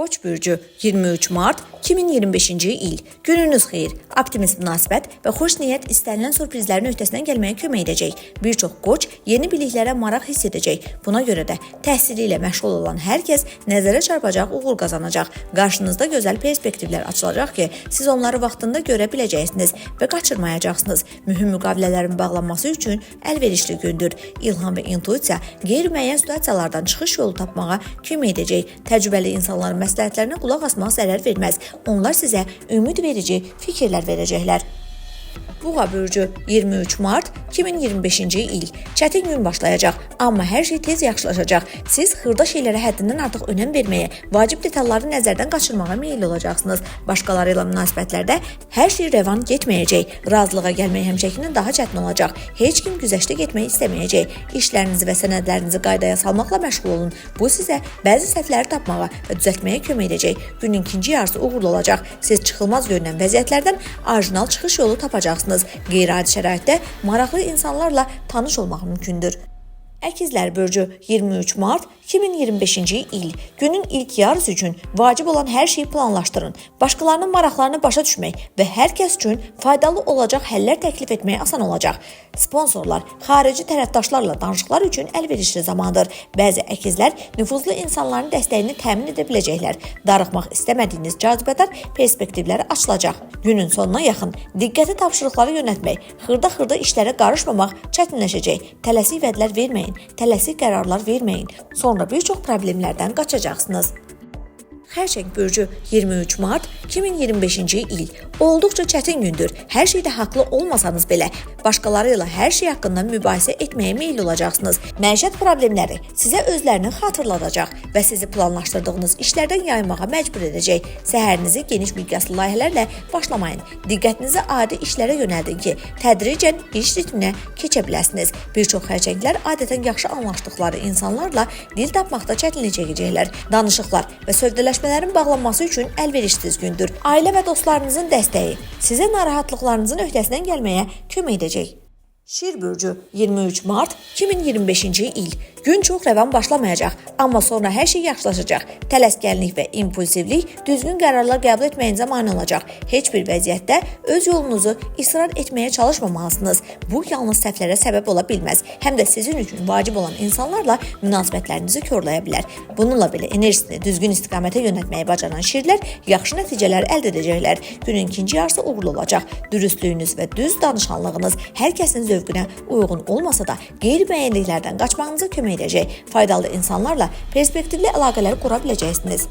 Koç bürcü 23 Mart 2025-ci il. Gününüz xeyir, optimist münasibət və xoş niyyət istənilən sürprizlərin öhdəsindən gəlməyə kömək edəcək. Bir çox qoç yeni biliklərə maraq hiss edəcək. Buna görə də təhsili ilə məşğul olan hər kəs nəzərə çarpacaq, uğur qazanacaq. Qarşınızda gözəl perspektivlər açılacaq ki, siz onları vaxtında görə biləcəksiniz və qaçırmayacaqsınız. Mühüm müqavilələrin bağlanması üçün əlverişli gündür. İlham və intuisiya qeyri-müəyyən situasiyalardan çıxış yolu tapmağa kömək edəcək. Təcrübəli insanların məsləhətlərinə qulaq asmaq zərər verməz. Onlar sizə ümid verici fikirlər verəcəklər. Buğa bürcü 23 Mart 2025-ci il. Çətin gün başlayacaq, amma hər şey tez yaxşılaşacaq. Siz xırda şeylərə həddindən artıq önəm verməyə, vacib detalları nəzərdən qaçırmağa meyilli olacaqsınız. Başqaları ilə münasibətlərdə hər şey rəvan getməyəcək. Razılığa gəlmək həmişəkindən daha çətin olacaq. Heç kim güzəştə getmək istəməyəcək. İşlərinizi və sənədlərinizi qaydaya salmaqla məşğul olun. Bu sizə bəzi səhvləri tapmağa və düzəltməyə kömək edəcək. Günün ikinci yarısı uğurlu olacaq. Siz çıxılmaz görünən vəziyyətlərdən orijinal çıxış yolu tapacaqsınız. Qeyri-adi şəraitdə maraqlı insanlarla tanış olmaq mümkündür. Əkizlər bürcü 23 Mart 2025-ci il. Günün ilk yarısı üçün vacib olan hər şeyi planlaşdırın. Başqalarının maraqlarını başa düşmək və hər kəs üçün faydalı olacaq həllər təklif etmək asan olacaq. Sponsorlar, xarici tərəfdaşlarla danışıqlar üçün əlverişli zamandır. Bəzi əkizlər nüfuzlu insanların dəstəyini təmin edə biləcəklər. Darıxmaq istəmədiyiniz cazibədar perspektivləri açılacaq. Günün sonuna yaxın diqqəti tapşırıqları yönətmək, xırda işlərə qarışmamaq çətinləşəcək. Tələsik vədlər verməyin, tələsik qərarlar verməyin. Sonra bir çox problemlərdən qaçacaqsınız. Xərçəng bürcü 23 Mart 2025-ci il. Olduqca çətin gündür. Hər şeydə haqlı olmasanız belə, başqaları ilə hər şey haqqında mübahisə etməyə meyilli olacaqsınız. Məişət problemləri sizə özlərini xatırladacaq və sizi planlaşdırdığınız işlərdən yaymağa məcbur edəcək. Səhərinizi geniş miqyaslı layihələrlə başlamayın. Diqqətinizi adi işlərə yönəldin ki, tədricən iş ritminə keçə biləsiniz. Bir çox xərçənglər adətən yaxşı anlaşdıqları insanlarla dil tapmaqda çətinlik çəkəcəklər. Danışıqlar və sövdələşmələrin bağlanması üçün əlverişsiz gündür. Ailə və dostlarınızın dəstəyi sizə narahatlıqlarınızın öhdəsindən gəlməyə kömək edəcək. Şir bürcü 23 Mart 2025-ci il. Gün çox rəvan başlamayacaq, amma sonra hər şey yaxşılaşacaq. Tələskənlik və impulsivlik düzgün qərarlar qəbul etməyinizə mane olacaq. Heç bir vəziyyətdə öz yolunuzu israr etməyə çalışmamalısınız. Bu yalnız səhvlərə səbəb ola bilməz. Həm də sizin üçün vacib olan insanlarla münasibətlərinizi korlaya bilər. Bununla belə enerjisini düzgün istiqamətə yönəltməyi bacaran şirlər yaxşı nəticələr əldə edəcəklər. Günün ikinci yarısı uğurlu olacaq. Dürüstlüyünüz və düz danışanlığınız hər kəsin zövqünə uyğun olmasa da qeyri-müəyyənliklərdən qaçmağınıza kömək edəcək. Faydalı insanlarla perspektivli əlaqələr qura biləcəksiniz.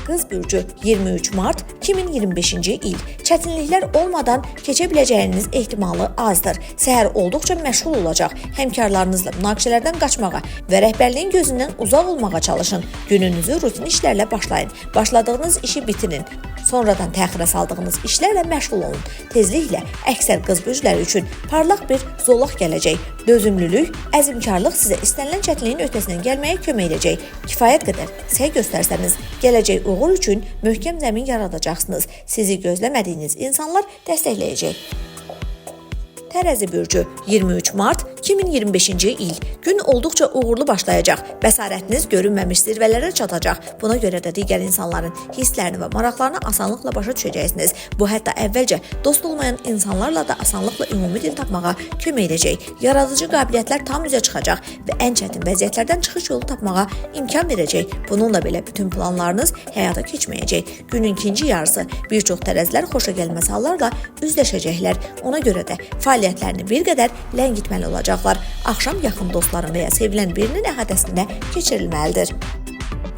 Qız bürcü 23 Mart 2025-ci il. Çətinliklər olmadan keçə biləcəyiniz ehtimalı azdır. Səhər olduqca məşğul olacaq. Həmkarlarınızla münaqişələrdən qaçmağa və rəhbərliyin gözündən uzaq olmağa çalışın. Gününüzü rutin işlərlə başlayın. Başladığınız işi bitirin. Sonradan təxirə saldığınız işlərlə məşğul olun. Tezliklə əksər qız bürcləri üçün parlaq bir zolaq gələcək. Dözümlülük, əzmkarlıq sizə istənilən çətinliyin öhdəsindən gəlməyə kömək edəcək. Kifayət qədər səy göstərsəniz, gələcək uğur üçün möhkəm zəmin yaradacaqsınız. Sizi gözləmədiyiniz insanlar dəstəkləyəcək. Tərəzi bürcü 23 Mart 2025-ci il. Gün olduqca uğurlu başlayacaq. Bəsarətiniz görünməmiş zirvələrə çatacaq. Buna görə də digər insanların hisslərini və maraqlarını asanlıqla başa düşəcəksiniz. Bu hətta əvvəlcə dost olmayan insanlarla da asanlıqla ümumi dil tapmağa kömək edəcək. Yaradıcı qabiliyyətlər tam üzə çıxacaq və ən çətin vəziyyətlərdən çıxış yolu tapmağa imkan verəcək. Bununla belə bütün planlarınız həyata keçməyəcək. Günün ikinci yarısı bir çox tərəzilər xoşagəlməz hallarla üzləşəcəklər. Ona görə də fəaliyyətlərini bir qədər ləngitməli olacaqlar. Axşam yaxın dostların və ya sevilən birinin əhatəsində keçirilməlidir.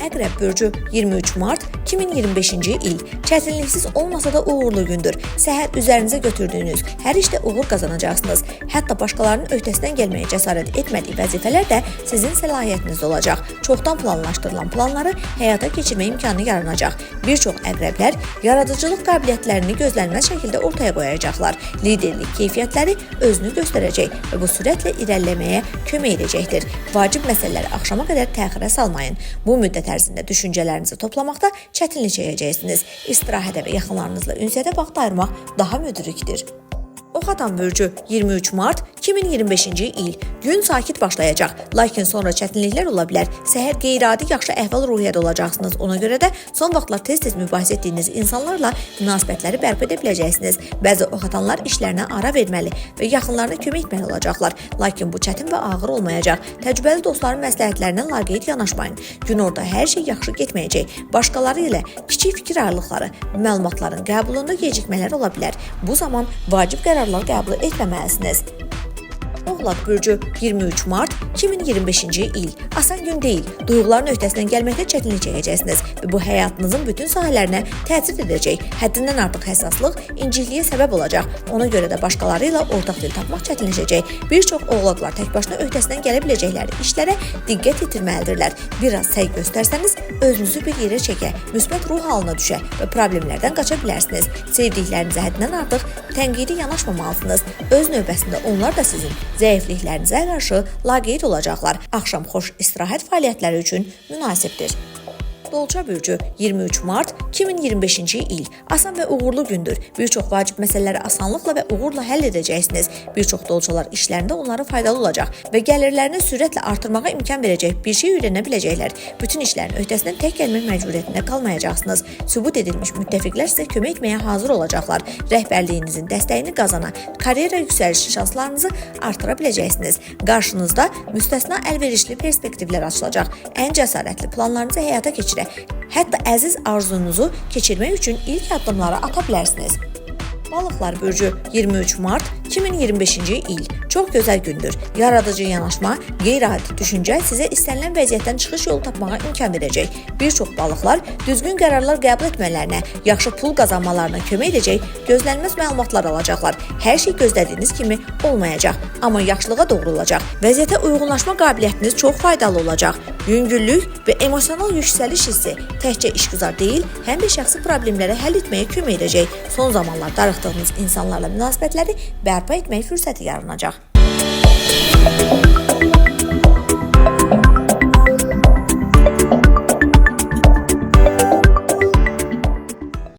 Əqrəb bürcü 23 Mart 2025-ci il. Çətinliksiz olmasa da uğurlu gündür. Səhər üzərinizə götürdüyünüz hər işdə uğur qazanacaqsınız. Hətta başqalarının öhdəsindən gəlməyə cəsarət etmədiyi vəzifələr də sizin səlahiyyətinizdə olacaq. Çoxdan planlaşdırılan planları həyata keçirmə imkanı yaranacaq. Bir çox əqrəblər yaradıcılıq qabiliyyətlərini gözlənilməz şəkildə ortaya qoyacaqlar. Liderlik keyfiyyətləri özünü göstərəcək və bu sürətlə irəliləməyə kömək edəcəkdir. Vacib məsələləri axşama qədər təxirə salmayın. Bu müddət ərzində düşüncələrinizi toplamaqda çətinlik çəkəcəksiniz. İstirahətə və yaxınlarınızla ünsiyyətə vaxt ayırmaq daha müdrikdir. Oxatan bürcü 23 mart 2025-ci il. Gün sakit başlayacaq, lakin sonra çətinliklər ola bilər. Səhər qeyri-adi yaxşı əhval-ruhiyyədə olacaqsınız. Ona görə də son vaxtlar tez-tez mübahisə etdiyiniz insanlarla münasibətləri bərpa edə biləcəksiniz. Bəzi oxatanlar işlərinə ara verməli və yaxınlarına kömək etməli olacaqlar. Lakin bu çətin və ağır olmayacaq. Təcrübəli dostların məsləhətlərinə laqeyd yanaşmayın. Gün orada hər şey yaxşı getməyəcək. Başqaları ilə kiçik fikir ayrılıqları, məlumatların qəbulunda gecikmələr ola bilər. Bu zaman vacib qərarlar qəbul etməməlisiniz. Oğlaq bürcü 23 mart 2025-ci il. Asan gün deyil. Duyğuların öhdəsindən gəlməkdə çətinlik çəkəcəksiniz və bu həyatınızın bütün sahələrinə təsir edəcək. Həddindən artıq həssaslıq incikliyə səbəb olacaq. Ona görə də başqaları ilə ortaq dil tapmaq çətinləşəcək. Bir çox oğlaqlar təkbaşına öhdəsindən gələ biləcəkləri işlərə diqqət yetirməlidirlər. Biraz səy göstərsəniz, özünüzü bir yerə çəkə, müsbət ruh halına düşə və problemlərdən qaça bilərsiniz. Sevdiklərinizə həddindən artıq tənqidi yanaşmamalısınız. Öz növbəsində onlar da sizin zəifliklərinizə qarşı laqeyd olacaqlar. Axşam xoş istirahət fəaliyyətləri üçün münasibdir. Dolça bürcü 23 mart 2025-ci il. Asan və uğurlu gündür. Bir çox vacib məsələləri asanlıqla və uğurla həll edəcəksiniz. Bir çox dolçalar işlərində onlara faydalı olacaq və gəlirlərini sürətlə artırmağa imkan verəcək bir şey öyrənə biləcəklər. Bütün işlərin öhdəsindən tək gəlmək məcburiyyətində qalmayacaqsınız. Sübut edilmiş müttəfiqlər sizə kömək etməyə hazır olacaqlar. Rəhbərliyinizin dəstəyini qazana, karyera yüksəlişi şanslarınızı artıra biləcəksiniz. Qarşınızda müstəsna əlverişli perspektivlər açılacaq. Ən cəsarətli planlarınızı həyata keçirin. Hətta əziz arzunuzu keçirmək üçün ilk addımları ata bilərsiniz. Balıqlar bürcü 23 mart 2025-ci il. Çox gözəl gündür. Yaradıcı yanaşma, qeyri-adi düşüncə sizə istənilən vəziyyətdən çıxış yolu tapmağa imkan verəcək. Bir çox balıqlar düzgün qərarlar qəbul etmələrinə, yaxşı pul qazanmalarına kömək edəcək, gözlənilməz məlumatlar alacaqlar. Hər şey gözlədiyiniz kimi olmayacaq, amma yaxşılığa doğru olacaq. Vəziyyətə uyğunlaşma qabiliyyətiniz çox faydalı olacaq. Yüngüllük və emosional yüksəliş hissi təkcə işgüzar deyil, həm də şəxsi problemləri həll etməyə kömək edəcək. Son zamanlar darıxdığınız insanlarla münasibətləri bərpa etmək fürsəti yaranacaq.